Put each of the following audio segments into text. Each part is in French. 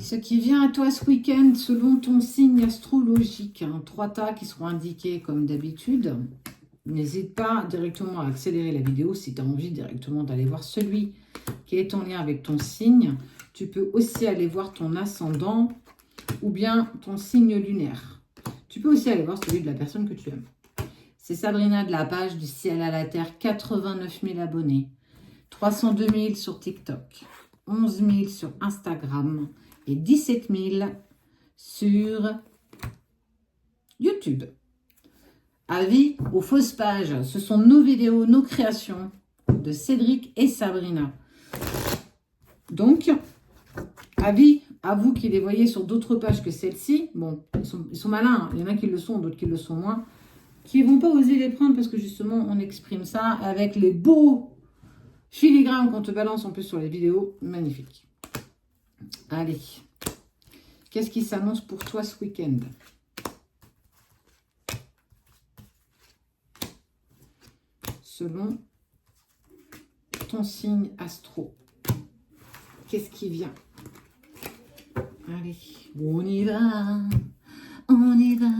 Ce qui vient à toi ce week-end selon ton signe astrologique, 3 tas qui seront indiqués comme d'habitude. N'hésite pas directement à accélérer la vidéo si tu as envie directement d'aller voir celui qui est en lien avec ton signe. Tu peux aussi aller voir ton ascendant ou bien ton signe lunaire. Tu peux aussi aller voir celui de la personne que tu aimes. C'est Sabrina de la page du ciel à la terre, 89 000 abonnés, 302 000 sur TikTok, 11 000 sur Instagram et 17 000 sur YouTube. Avis aux fausses pages, ce sont nos vidéos, nos créations de Cédric et Sabrina. Donc, avis à vous qui les voyez sur d'autres pages que celle-ci. Bon, ils sont malins, hein. Il y en a qui le sont, d'autres qui le sont moins. Qui ne vont pas oser les prendre parce que justement, on exprime ça avec les beaux filigranes qu'on te balance en plus sur les vidéos. Magnifique. Allez. Qu'est-ce qui s'annonce pour toi ce week-end? Selon ton signe astro. Qu'est-ce qui vient? Allez, on y va. On y va.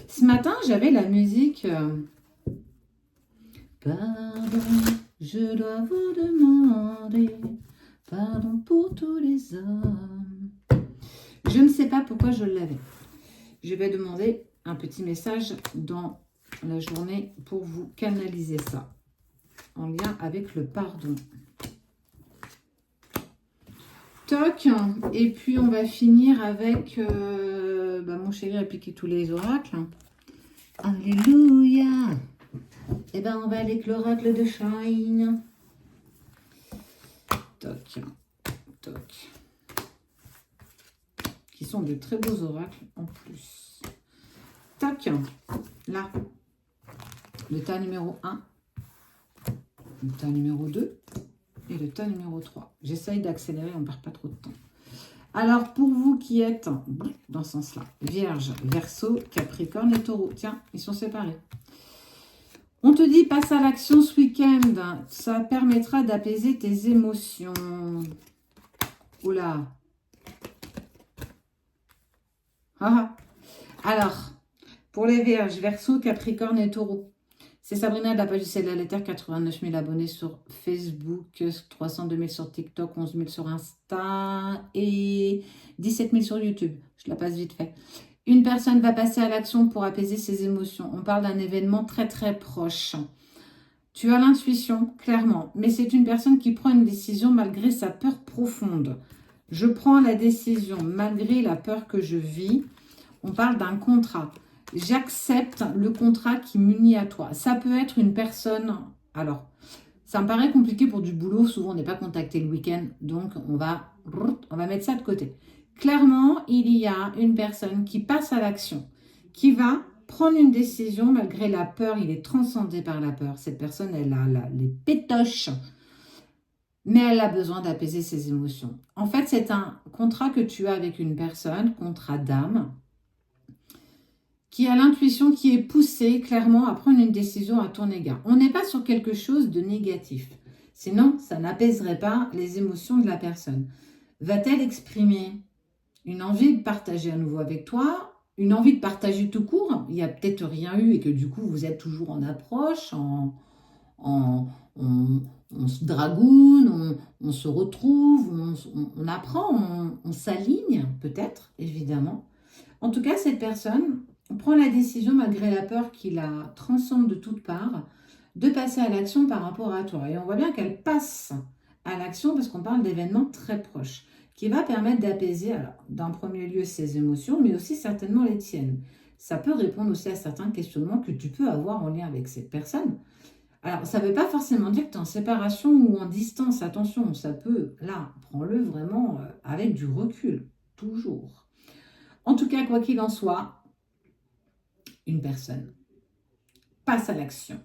Ce matin, j'avais la musique. Pardon, je dois vous demander pardon pour tous les hommes. Je ne sais pas pourquoi je l'avais. Je vais demander un petit message dans la journée pour vous canaliser ça en lien avec le pardon. Toc. Et puis on va finir avec mon chéri a piqué tous les oracles. Alléluia. Et ben on va aller avec l'oracle de Shine. Toc. Toc. Qui sont de très beaux oracles en plus. Toc. Là. Le tas numéro 1. Le tas numéro 2. Et le tas numéro 3. J'essaye d'accélérer, on ne perd pas trop de temps. Alors, pour vous qui êtes dans ce sens-là, Vierge, Verseau, Capricorne et Taureau. Tiens, ils sont séparés. On te dit, passe à l'action ce week-end. Ça permettra d'apaiser tes émotions. Oula. Ah. Alors, pour les Vierges, Verseau, Capricorne et Taureau. C'est Sabrina de la page du ciel à la terre, 89 000 abonnés sur Facebook, 302 000 sur TikTok, 11 000 sur Insta et 17 000 sur YouTube. Je la passe vite fait. Une personne va passer à l'action pour apaiser ses émotions. On parle d'un événement très très proche. Tu as l'intuition, clairement, mais c'est une personne qui prend une décision malgré sa peur profonde. Je prends la décision malgré la peur que je vis. On parle d'un contrat. J'accepte le contrat qui m'unit à toi. Ça peut être une personne... Alors, ça me paraît compliqué pour du boulot. Souvent, on n'est pas contacté le week-end. Donc, on va mettre ça de côté. Clairement, il y a une personne qui passe à l'action, qui va prendre une décision malgré la peur. Il est transcendé par la peur. Cette personne, elle a les pétoches, mais elle a besoin d'apaiser ses émotions. En fait, c'est un contrat que tu as avec une personne, contrat d'âme, qui a l'intuition qui est poussée clairement à prendre une décision à ton égard. On n'est pas sur quelque chose de négatif. Sinon, ça n'apaiserait pas les émotions de la personne. Va-t-elle exprimer une envie de partager à nouveau avec toi, une envie de partager tout court? Il n'y a peut-être rien eu et que du coup, vous êtes toujours en approche, on se dragoune, on se retrouve, on apprend, on s'aligne peut-être, évidemment. En tout cas, cette personne... On prend la décision, malgré la peur qui la transcende de toutes parts, de passer à l'action par rapport à toi. Et on voit bien qu'elle passe à l'action parce qu'on parle d'événements très proches, qui va permettre d'apaiser, d'un premier lieu, ses émotions, mais aussi certainement les tiennes. Ça peut répondre aussi à certains questionnements que tu peux avoir en lien avec cette personne. Alors, ça ne veut pas forcément dire que tu es en séparation ou en distance. Attention, ça peut, là, prends-le vraiment avec du recul, toujours. En tout cas, quoi qu'il en soit, une personne passe à l'action,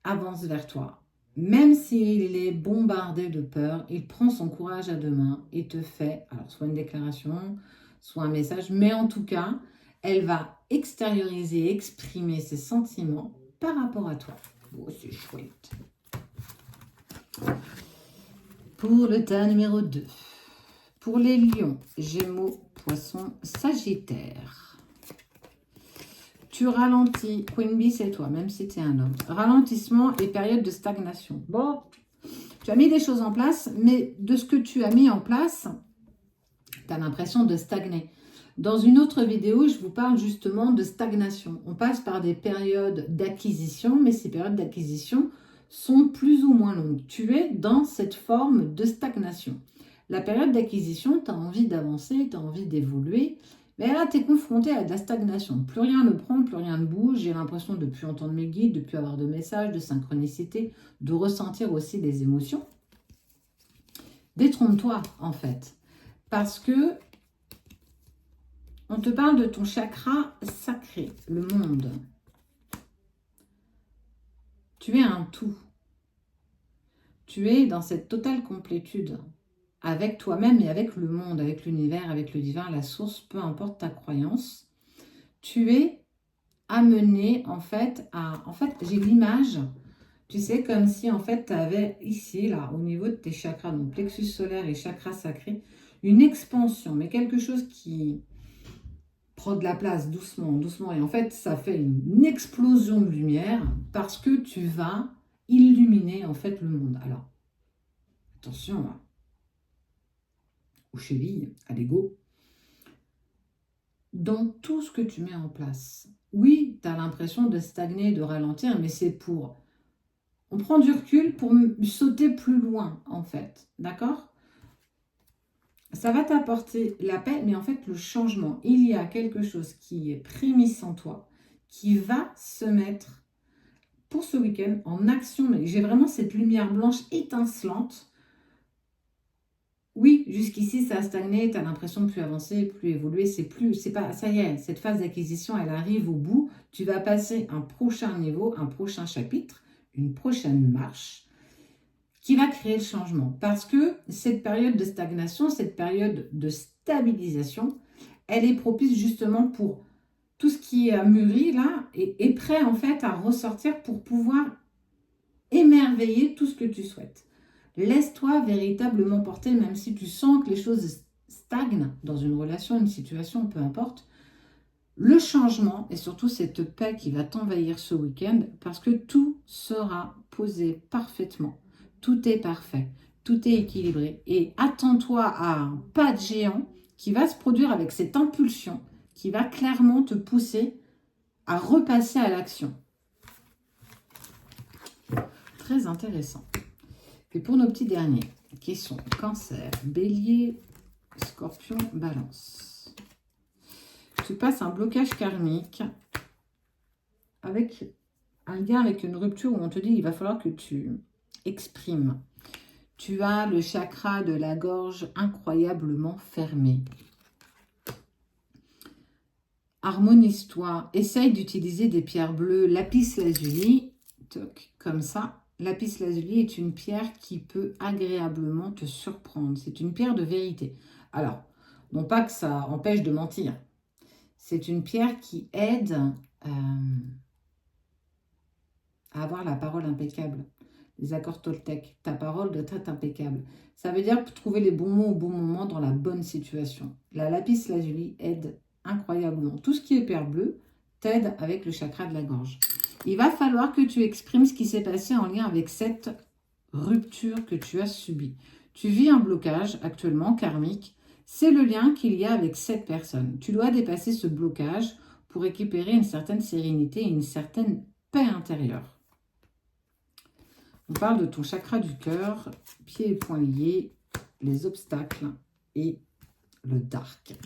avance vers toi. Même s'il est bombardé de peur, il prend son courage à deux mains et te fait, alors soit une déclaration, soit un message, mais en tout cas, elle va extérioriser, exprimer ses sentiments par rapport à toi. Oh, c'est chouette. Pour le tas numéro 2, Pour les lions, Gémeaux, Poissons, Sagittaire. Tu ralentis. Queen Bee, c'est toi, même si tu es un homme. Ralentissement et période de stagnation. Bon, tu as mis des choses en place, mais de ce que tu as mis en place, tu as l'impression de stagner. Dans une autre vidéo, je vous parle justement de stagnation. On passe par des périodes d'acquisition, mais ces périodes d'acquisition sont plus ou moins longues. Tu es dans cette forme de stagnation. La période d'acquisition, tu as envie d'avancer, tu as envie d'évoluer, mais là, tu es confronté à de la stagnation. Plus rien ne prend, plus rien ne bouge. J'ai l'impression de ne plus entendre mes guides, de ne plus avoir de messages, de synchronicité, de ressentir aussi des émotions. Détrompe-toi, en fait, parce que on te parle de ton chakra sacré, le monde. Tu es un tout. Tu es dans cette totale complétude avec toi-même et avec le monde, avec l'univers, avec le divin, la source, peu importe ta croyance. Tu es amené en fait à... En fait, j'ai l'image, tu sais, comme si en fait tu avais ici, là, au niveau de tes chakras, donc plexus solaire et chakra sacré, une expansion, mais quelque chose qui prend de la place doucement, doucement. Et en fait, ça fait une explosion de lumière parce que tu vas illuminer en fait le monde. Alors, attention, hein, aux chevilles, à l'ego. Dans tout ce que tu mets en place, oui, tu as l'impression de stagner, de ralentir, mais c'est pour... On prend du recul pour sauter plus loin, en fait. D'accord ? Ça va t'apporter la paix, mais en fait, le changement, il y a quelque chose qui est prémisse en toi, qui va se mettre pour ce week-end en action. Mais j'ai vraiment cette lumière blanche étincelante. Oui, jusqu'ici, ça a stagné, tu as l'impression de plus avancer, plus évoluer. C'est pas, ça y est, cette phase d'acquisition, elle arrive au bout. Tu vas passer un prochain niveau, un prochain chapitre, une prochaine marche qui va créer le changement. Parce que cette période de stagnation, cette période de stabilisation, elle est propice justement pour tout ce qui est mûri là et est prêt en fait à ressortir pour pouvoir émerveiller tout ce que tu souhaites. Laisse-toi véritablement porter, même si tu sens que les choses stagnent dans une relation, une situation, peu importe. Le changement et surtout cette paix qui va t'envahir ce week-end parce que tout sera posé parfaitement. Tout est parfait, tout est équilibré. Et attends-toi à un pas de géant qui va se produire avec cette impulsion qui va clairement te pousser à repasser à l'action. Très intéressant. Et pour nos petits derniers, qui sont Cancer, Bélier, Scorpion, Balance. Tu passes un blocage karmique avec un lien avec une rupture où on te dit il va falloir que tu exprimes. Tu as le chakra de la gorge incroyablement fermé. Harmonise-toi. Essaye d'utiliser des pierres bleues. Lapis lazuli, comme ça. Lapis lazuli est une pierre qui peut agréablement te surprendre. C'est une pierre de vérité. Alors, non pas que ça empêche de mentir. C'est une pierre qui aide à avoir la parole impeccable. Les accords Toltec. Ta parole doit être impeccable. Ça veut dire trouver les bons mots au bon moment dans la bonne situation. La lapis lazuli aide incroyablement. Tout ce qui est pierre bleue t'aide avec le chakra de la gorge. Il va falloir que tu exprimes ce qui s'est passé en lien avec cette rupture que tu as subie. Tu vis un blocage actuellement karmique. C'est le lien qu'il y a avec cette personne. Tu dois dépasser ce blocage pour récupérer une certaine sérénité et une certaine paix intérieure. On parle de ton chakra du cœur, pieds et poings liés, les obstacles et le dark.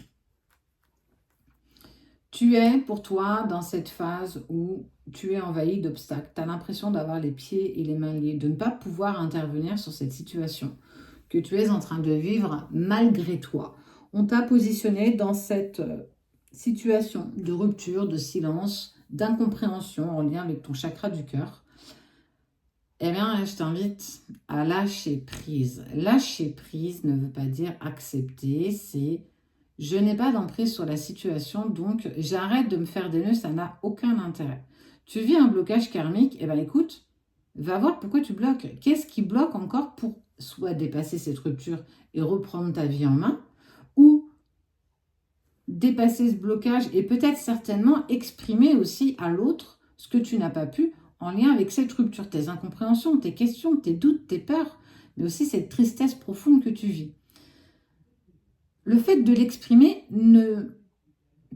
Tu es, pour toi, dans cette phase où tu es envahi d'obstacles. Tu as l'impression d'avoir les pieds et les mains liés, de ne pas pouvoir intervenir sur cette situation que tu es en train de vivre malgré toi. On t'a positionné dans cette situation de rupture, de silence, d'incompréhension en lien avec ton chakra du cœur. Eh bien, je t'invite à lâcher prise. Lâcher prise ne veut pas dire accepter, c'est je n'ai pas d'emprise sur la situation, donc j'arrête de me faire des nœuds, ça n'a aucun intérêt. Tu vis un blocage karmique, eh bien écoute, va voir pourquoi tu bloques. Qu'est-ce qui bloque encore pour soit dépasser cette rupture et reprendre ta vie en main, dépasser ce blocage et peut-être certainement exprimer aussi à l'autre ce que tu n'as pas pu en lien avec cette rupture, tes incompréhensions, tes questions, tes doutes, tes peurs, mais aussi cette tristesse profonde que tu vis. Le fait de l'exprimer ne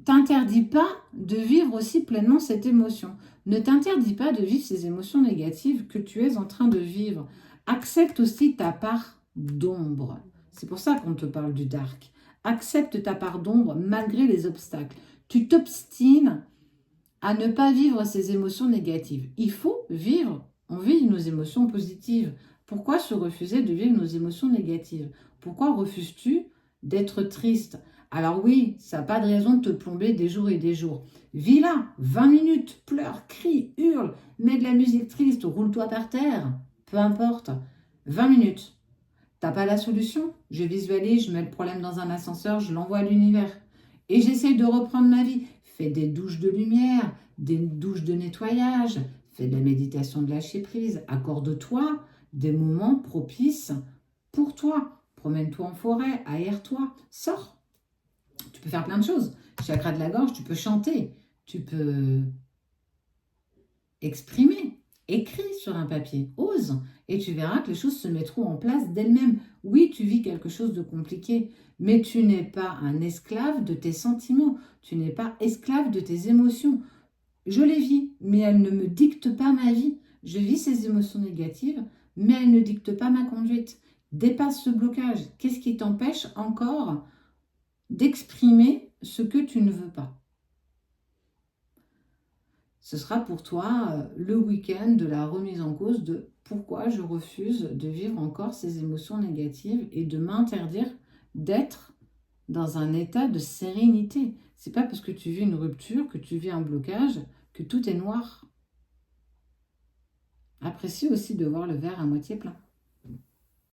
t'interdit pas de vivre aussi pleinement cette émotion. Ne t'interdis pas de vivre ces émotions négatives que tu es en train de vivre. Accepte aussi ta part d'ombre. C'est pour ça qu'on te parle du dark. Accepte ta part d'ombre malgré les obstacles. Tu t'obstines à ne pas vivre ces émotions négatives. Il faut vivre. On vit nos émotions positives. Pourquoi se refuser de vivre nos émotions négatives? Pourquoi refuses-tu d'être triste? Alors oui, ça n'a pas de raison de te plomber des jours et des jours. Vis là, 20 minutes, pleure, crie, hurle, mets de la musique triste, roule-toi par terre, peu importe. 20 minutes. T'as pas la solution? Je visualise, je mets le problème dans un ascenseur, je l'envoie à l'univers. Et j'essaye de reprendre ma vie. Fais des douches de lumière, des douches de nettoyage, fais de la méditation de lâcher prise, accorde-toi des moments propices pour toi. Promène-toi en forêt, aère-toi, sors. Tu peux faire plein de choses. Chakra de la gorge, tu peux chanter, tu peux exprimer, écris sur un papier, ose, et tu verras que les choses se mettront en place d'elles-mêmes. Oui, tu vis quelque chose de compliqué, mais tu n'es pas un esclave de tes sentiments, tu n'es pas esclave de tes émotions. Je les vis, mais elles ne me dictent pas ma vie. Je vis ces émotions négatives, mais elles ne dictent pas ma conduite. Dépasse ce blocage. Qu'est-ce qui t'empêche encore d'exprimer ce que tu ne veux pas? Ce sera pour toi le week-end de la remise en cause de pourquoi je refuse de vivre encore ces émotions négatives et de m'interdire d'être dans un état de sérénité. C'est pas parce que tu vis une rupture, que tu vis un blocage, que tout est noir. Apprécie aussi de voir le verre à moitié plein.